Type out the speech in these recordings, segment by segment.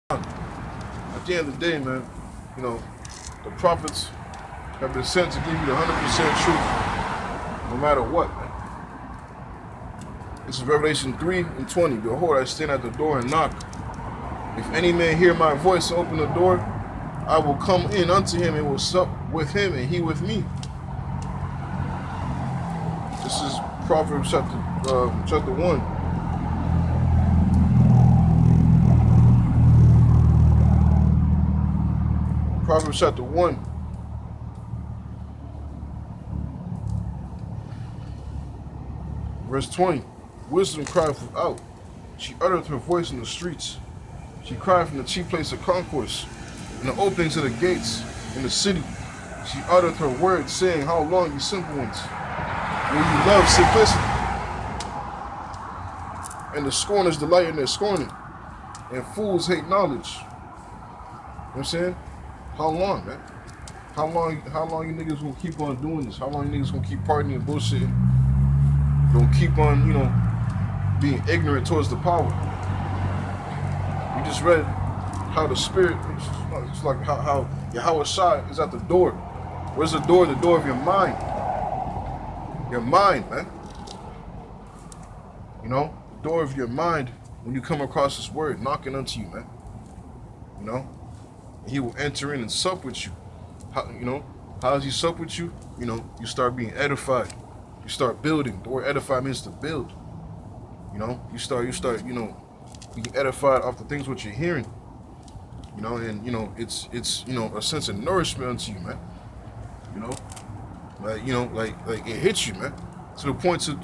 At the end of the day, man, you know, the prophets have been sent to give you the 100% truth, no matter what, man. This is Revelation 3:20. Behold, I stand at the door and knock. If any man hear my voice and open the door, I will come in unto him and will sup with him and he with me. This is Proverbs chapter 1. Proverbs chapter 1. Verse 20. Wisdom crieth without. She uttereth her voice in the streets. She cried from the chief place of concourse, in the openings of the gates, in the city. She uttereth her words, saying, How long, ye simple ones, will you love simplicity? And the scorners delight in their scorning, and fools hate knowledge. You know what I'm saying? How long, man? How long you niggas gonna keep on doing this? How long you niggas gonna keep partying and bullshitting? Gonna keep on, being ignorant towards the power? We just read how the spirit, it's like how Yahawashi is at the door. Where's the door? The door of your mind. Your mind, man. The door of your mind when you come across this word knocking unto you, man. He will enter in and sup with you. How does he sup with you? You start being edified. You start building. The word edify means to build. You start being edified off the things what you're hearing. And it's a sense of nourishment unto you, man. Like it hits you, man. To the point to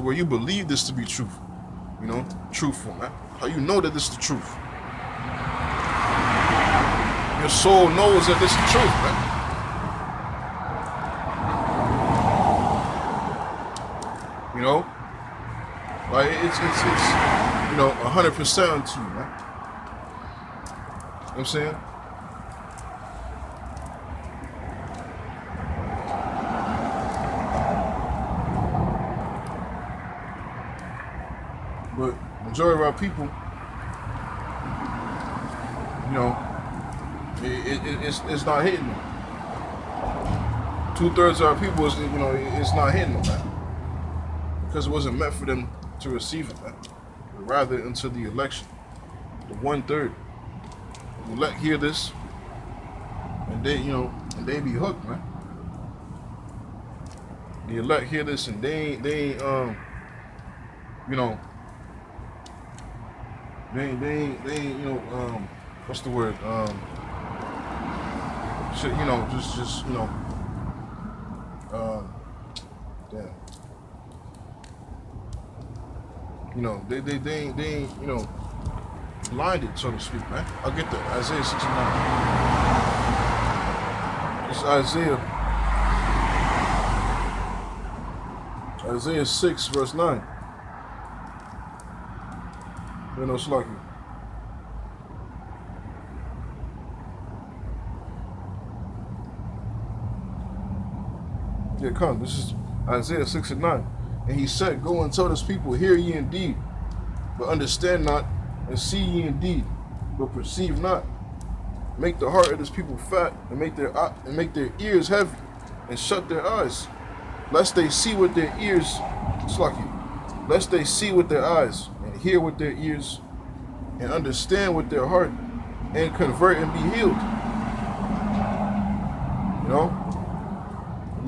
where you believe this to be truth. Truthful, man. How you know that this is the truth? Your soul knows that this is the truth, man. Like it's 100% unto you, man. You know what I'm saying? But majority of our people, it's not hitting them. 2/3 of our people it's not hitting them, man. Because it wasn't meant for them to receive it, man. But rather until the election. The 1/3. The elect hear this, and they be hooked, man. The elect hear this and they what's the word? They ain't, blinded, so to speak, man. I'll get that. Isaiah 69. It's Isaiah 6, verse 9. It's like it. Yeah, come. This is Isaiah 6 and 9. And he said, Go and tell this people, hear ye indeed, but understand not, and see ye indeed, but perceive not. Make the heart of this people fat, and make their ears heavy, and shut their eyes, lest they see with their ears, lest they see with their eyes, and hear with their ears, and understand with their heart, and convert and be healed. The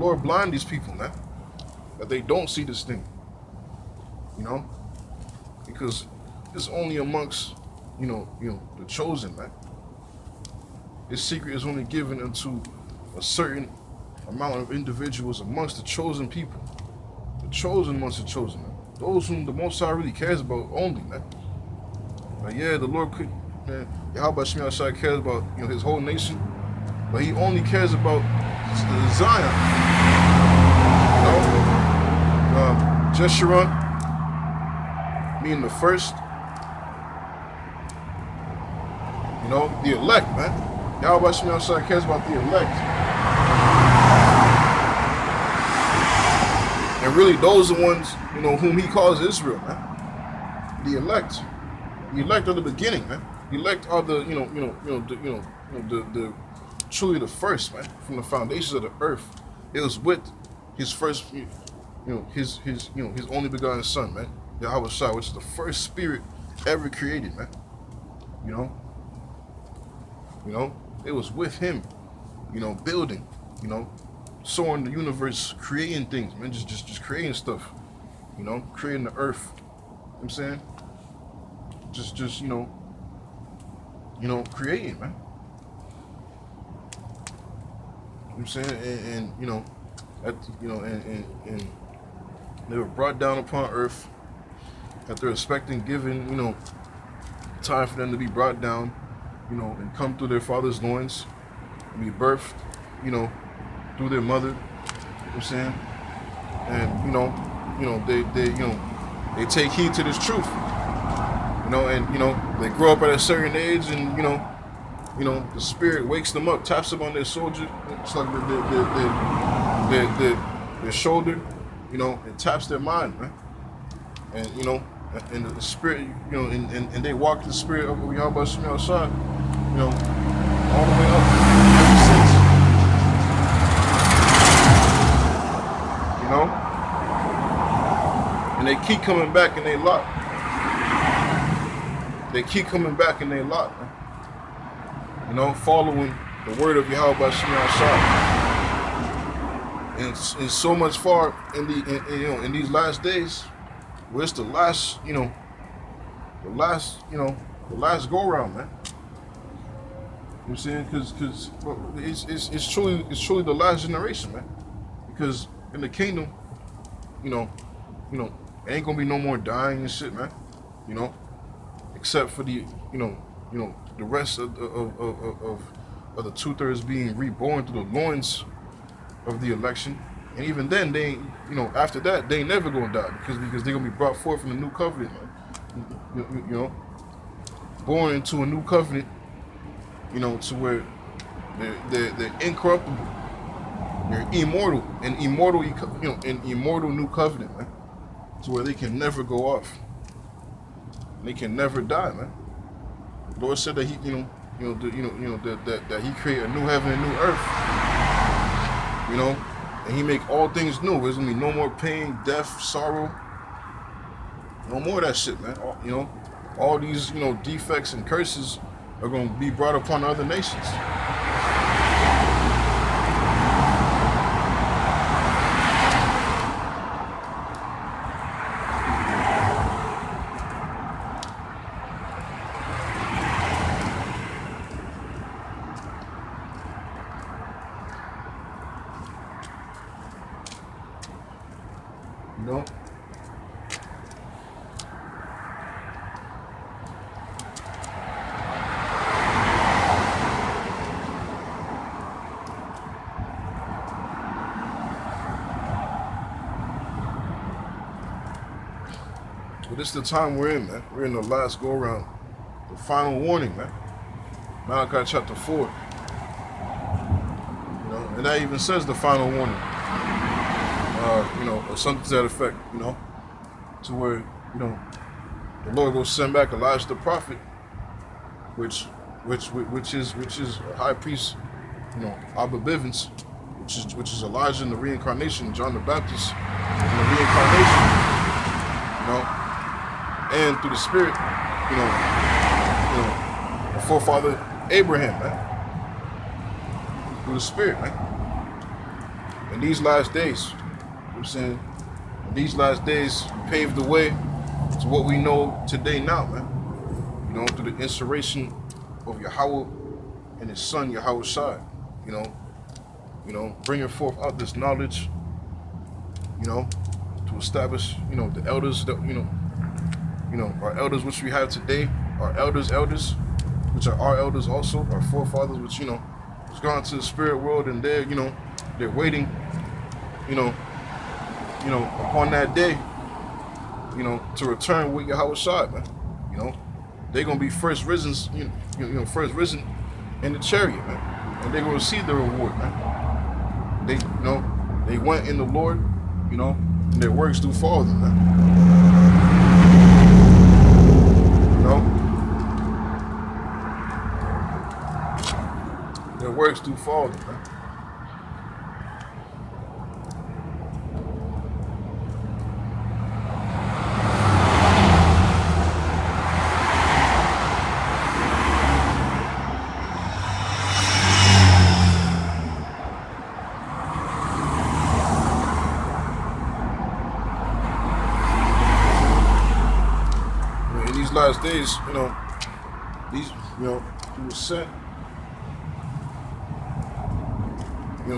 Lord blind these people, man, that they don't see this thing. Because it's only amongst, the chosen, man. This secret is only given unto a certain amount of individuals amongst the chosen people. The chosen amongst the chosen, man. Those whom the Most High really cares about only, man. Like, yeah, the Lord could, man, Yahawashi cares about, his whole nation, but he only cares about Zion. Jeshurun, meaning the first, the elect, man. Yahawashi cares about the elect. And really, those are the ones, whom he calls Israel, man. The elect. The elect are the beginning, man. Elect are the the truly the first, man, from the foundations of the earth. It was with his first, his only begotten son, man, Yahawashi, which is the first spirit ever created, man. You know, it was with him, building, soaring the universe, creating things, man, just creating stuff, creating the earth. You know what I'm saying, just creating, man. You know what I'm saying, and at, and they were brought down upon earth at their expecting given, time for them to be brought down, and come through their father's loins, and be birthed, through their mother. You know what I'm saying? And they take heed to this truth. And they grow up at a certain age, and the spirit wakes them up, taps them on their shoulder, it's like their shoulder, and taps their mind, man. And and the spirit, and they walk the spirit of Yahawashi outside, all the way up ever since. And they keep coming back and they lot. They keep coming back and they lot, man. Following the word of Yahawashi outside. And so much far in these last days, where it's the last, the last go around, man. You know what I'm saying? Because it's truly the last generation, man. Because in the kingdom, ain't gonna be no more dying and shit, man. Except for the the rest of the 2/3 being reborn through the loins of the election. And even then, they after that, they ain't never gonna die because they're gonna be brought forth in the new covenant, man. Born into a new covenant, to where they're incorruptible, they're immortal, and immortal new covenant, man, to where they can never go off, they can never die, man. The Lord said that He, that He create a new heaven and new earth, and He make all things new. There's gonna be no more pain, death, sorrow, no more of that shit, man. All these, defects and curses are gonna be brought upon other nations. But this is the time we're in, man. We're in the last go around, the final warning, man. Malachi chapter 4. And that even says the final warning. Or something to that effect, to where, the Lord will send back Elijah the prophet, which is a high priest, Abba Bivens, which is Elijah in the reincarnation, John the Baptist in the reincarnation, and through the Spirit, the forefather Abraham, man, through the Spirit, man. In these last days, I'm saying, these last days paved the way to what we know today now, man. Through the inspiration of Yahweh and His Son Yahawashi, bringing forth out this knowledge, to establish, the elders that, our elders which we have today, our elders, which are our elders also, our forefathers, which, has gone to the spirit world, and they're waiting, upon that day, to return with Yahawashi, man. They're gonna be first risen, first risen in the chariot, man, and they're gonna receive the reward, man. They went in the Lord, and their works do follow them, man. their works do follow them, man. In these last days, these, he was sent,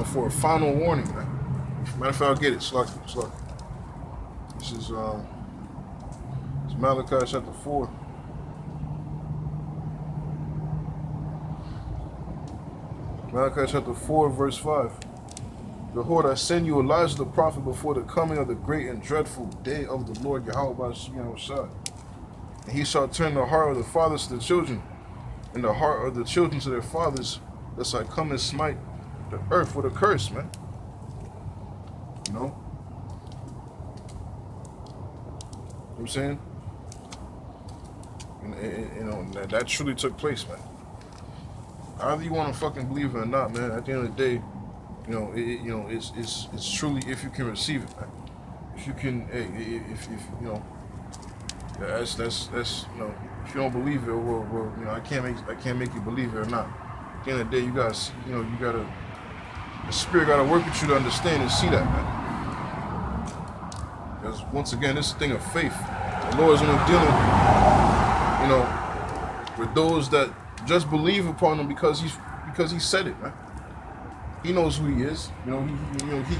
for a final warning, man. Matter of fact, I'll get it. Slucky. This is it's Malachi chapter 4. Malachi chapter 4, verse 5. Behold, I send you Elijah the prophet before the coming of the great and dreadful day of the Lord Yahawashi. And he shall turn the heart of the fathers to the children, and the heart of the children to their fathers, lest I come and smite the earth with a curse, man. You know what I'm saying? And that truly took place, man. Either you want to fucking believe it or not, man. At the end of the day, it's truly if you can receive it, man. If you can, if that's if you don't believe it, well, I can't make you believe it or not. At the end of the day, you guys, the Spirit gotta work with you to understand and see that, man. Because once again, this is a thing of faith. The Lord is only dealing, with those that just believe upon him because he said it, man. He knows who he is.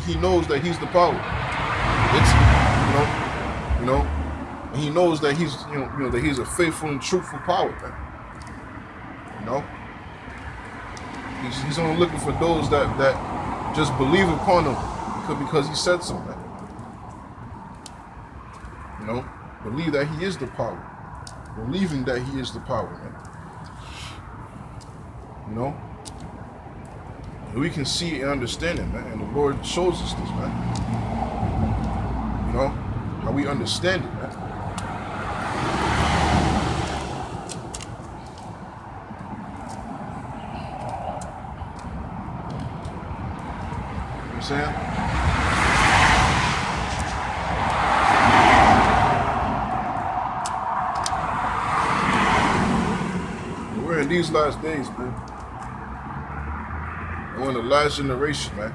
He knows that he's the power. And he knows that he's that he's a faithful and truthful power, man. He's only looking for those that just believe upon him because he said so, man. Believe that he is the power. Believing that he is the power, man. We can see it and understand it, man. And the Lord shows us this, man. How we understand it, man. You know what I'm saying? We're in these last days, man. We're in the last generation, man.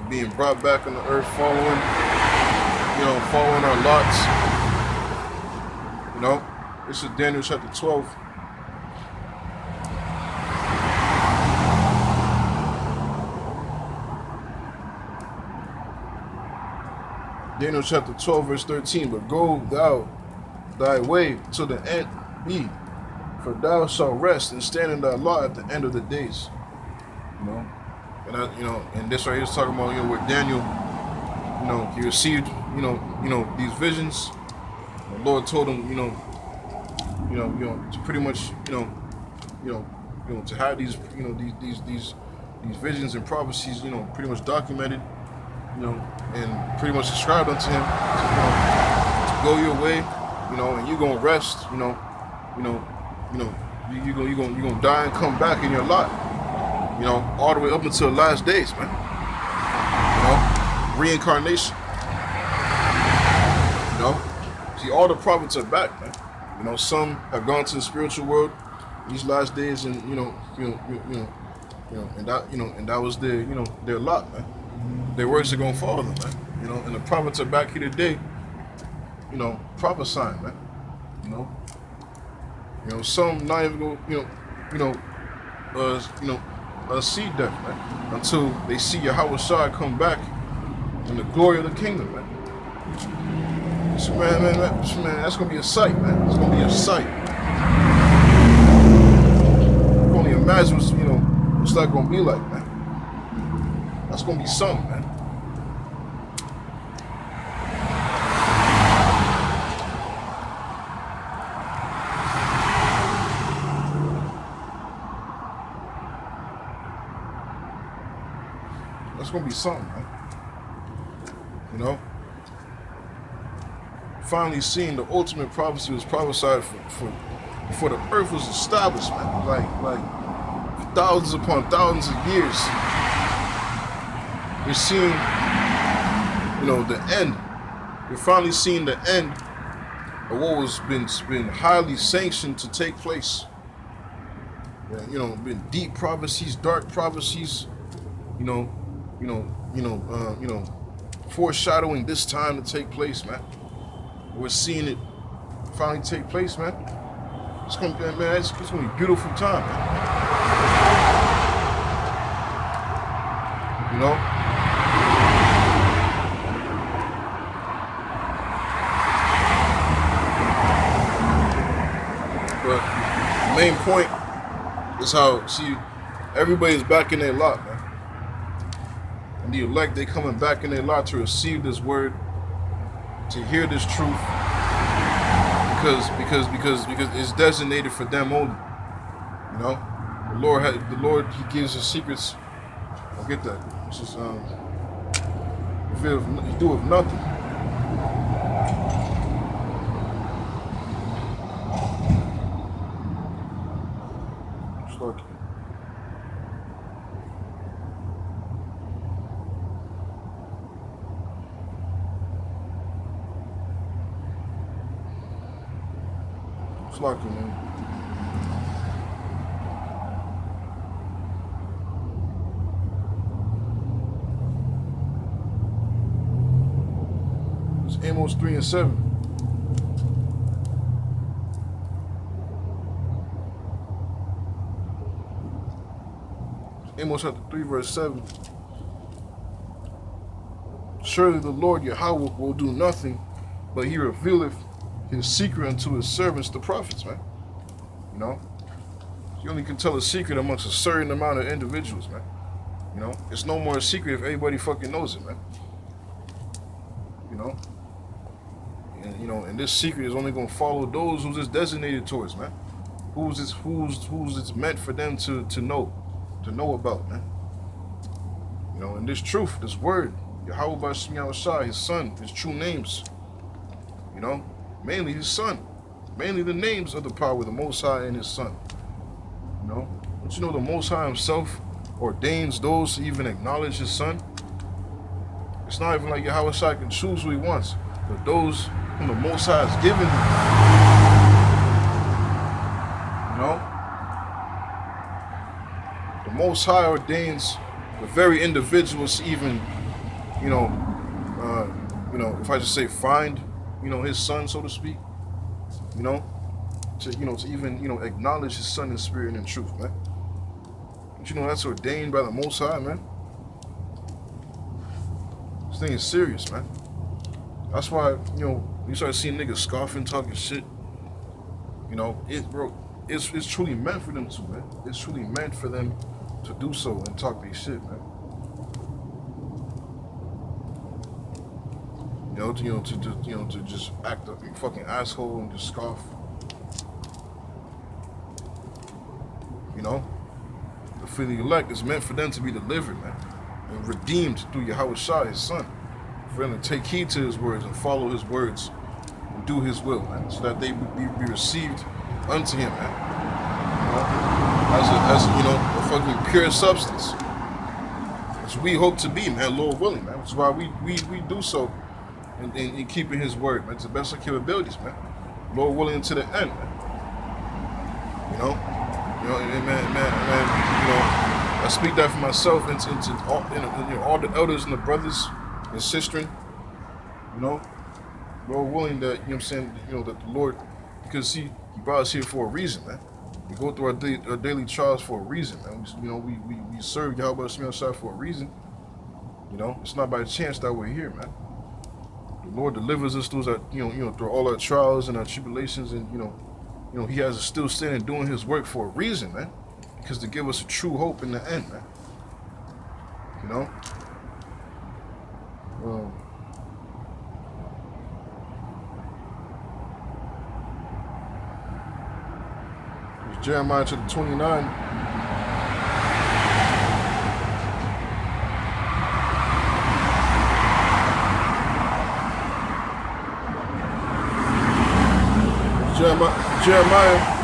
Being brought back on the earth, following our lots. This is Daniel chapter 12. Daniel chapter 12, verse 13. But go thou thy way to the end be, for thou shalt rest and stand in thy lot at the end of the days. And this right here is talking about where Daniel, he received these visions. The Lord told him to pretty much to have these these visions and prophecies pretty much documented, and pretty much described unto him to go your way, and you're gonna rest, you're gonna die and come back in your lot, all the way up until the last days, man. Reincarnation. See, all the prophets are back, man. Some have gone to the spiritual world these last days, and and that was their lot, man. Their works are gonna follow them, man. And the prophets are back here today, prophesying, man. Some not even go, see death, man, until they see Yahawashi come back in the glory of the kingdom, man. So, man, that's gonna be a sight, man. It's gonna be a sight. You can only imagine what's that gonna be like, man. That's gonna be something, man. That's gonna be something, man. Finally seeing the ultimate prophecy was prophesied for the earth was established, man. thousands upon thousands of years, we're seeing, the end. We're finally seeing the end of what was been highly sanctioned to take place. Been deep prophecies, dark prophecies. Foreshadowing this time to take place, man. We're seeing it finally take place, man. It's gonna be, man. It's gonna be a beautiful time, man. But the main point is how, everybody's back in their lot, man. And the elect, they coming back in their lot to receive this word, to hear this truth, because it's designated for them only. The Lord, He gives us secrets. I get that. It's just He do of nothing. Lucky, man. It's Amos 3 and 7. Amos chapter 3 verse 7. Surely the Lord Yahweh will do nothing, but He revealeth His secret unto His servants, the prophets, man. You only can tell a secret amongst a certain amount of individuals, man. It's no more a secret if everybody fucking knows it, man. And this secret is only gonna follow those who's it's designated towards, man. Who's it's meant for them to know about, man. And this truth, this word, Yahawashi, His Son, His true names. Mainly His Son. Mainly the names of the power of the Most High and His Son. Don't you know the Most High Himself ordains those to even acknowledge His Son? It's not even like Yahawashi can choose who He wants, but those whom the Most High has given Him. The Most High ordains the very individuals to even, if I just say find, His Son, so to speak, to even, acknowledge His Son in spirit and in truth, man. But that's ordained by the Most High, man. This thing is serious, man. That's why, you start seeing niggas scoffing, talking shit. It's truly meant for them to, man. It's truly meant for them to do so and talk their shit, man. To just act like a fucking asshole and just scoff. For the elect, it's meant for them to be delivered, man, and redeemed through Yahawashi, His Son, for them to take heed to His words and follow His words and do His will, man, so that they would be received unto Him, man. As a fucking pure substance, which we hope to be, man, Lord willing, man. Which is why we do so in keeping His word, man, to the best of capabilities, man. Lord willing to the end, man. I speak that for myself and to all the elders and the brothers and sisters, Lord willing that, that the Lord, because He brought us here for a reason, man. We go through our daily trials for a reason, man. We serve Yahawashi for a reason. It's not by chance that we're here, man. The Lord delivers us through through all our trials and our tribulations, and He has us still standing doing His work for a reason, man. Because to give us a true hope in the end, man. It's Jeremiah chapter 29. Jeremiah